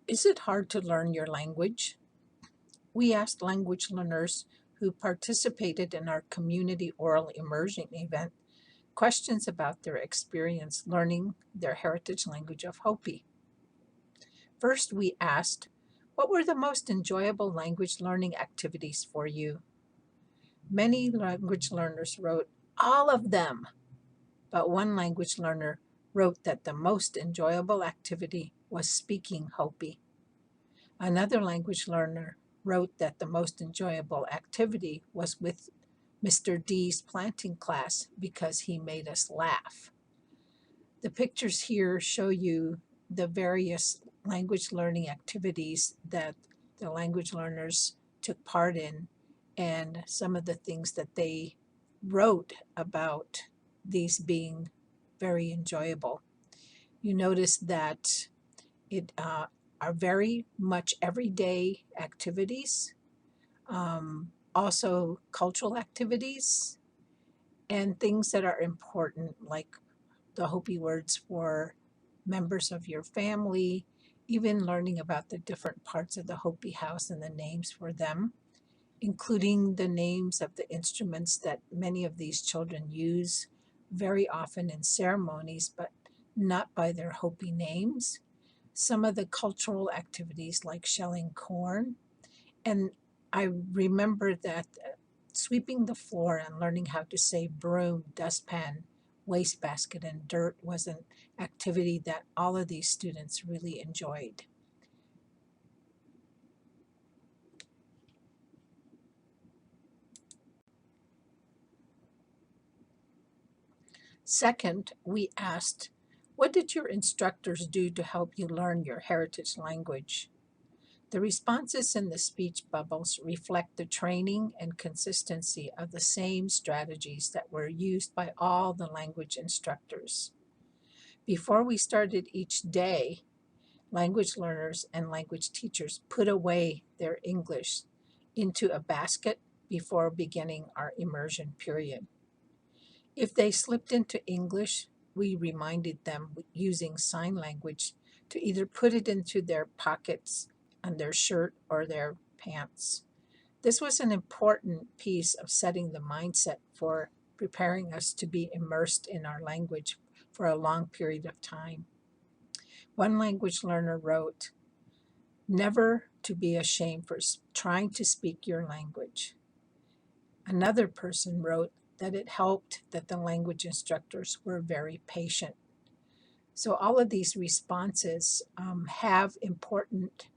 Is it hard to learn your language? We asked language learners who participated in our community oral immersion event questions about their experience learning their heritage language of Hopi. First, we asked, what were the most enjoyable language learning activities for you? Many language learners wrote, all of them, but one language learner wrote that the most enjoyable activity was speaking Hopi. Another language learner wrote that the most enjoyable activity was with Mr. D's planting class because he made us laugh. The pictures here show you the various language learning activities that the language learners took part in and some of the things that they wrote about these being very enjoyable. You notice that it are very much everyday activities, also cultural activities, and things that are important, like the Hopi words for members of your family, even learning about the different parts of the Hopi house and the names for them, including the names of the instruments that many of these children use very often in ceremonies, but not by their Hopi names. Some of the cultural activities like shelling corn. And I remember that sweeping the floor and learning how to say broom, dustpan, wastebasket, and dirt was an activity that all of these students really enjoyed. Second, we asked, what did your instructors do to help you learn your heritage language? The responses in the speech bubbles reflect the training and consistency of the same strategies that were used by all the language instructors. Before we started each day, language learners and language teachers put away their English into a basket before beginning our immersion period. If they slipped into English, we reminded them using sign language to either put it into their pockets on their shirt or their pants. This was an important piece of setting the mindset for preparing us to be immersed in our language for a long period of time. One language learner wrote, never to be ashamed for trying to speak your language. Another person wrote that it helped that the language instructors were very patient. So all of these responses have important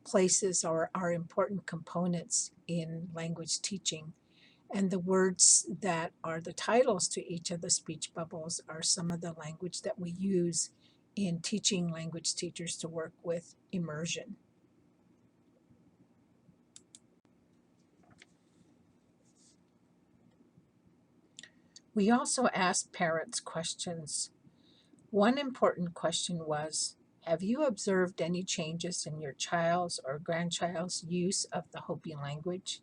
places or are important components in language teaching. And the words that are the titles to each of the speech bubbles are some of the language that we use in teaching language teachers to work with immersion. We also asked parents questions. One important question was, have you observed any changes in your child's or grandchild's use of the Hopi language?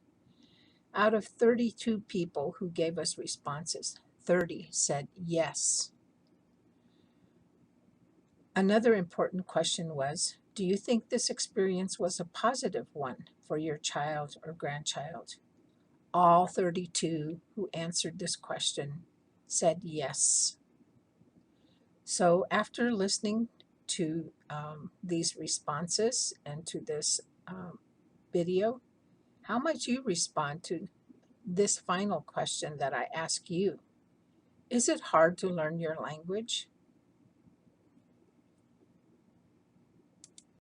Out of 32 people who gave us responses, 30 said yes. Another important question was, do you think this experience was a positive one for your child or grandchild? All 32 who answered this question said yes. So after listening to these responses and to this video, how might you respond to this final question that I ask you? Is it hard to learn your language?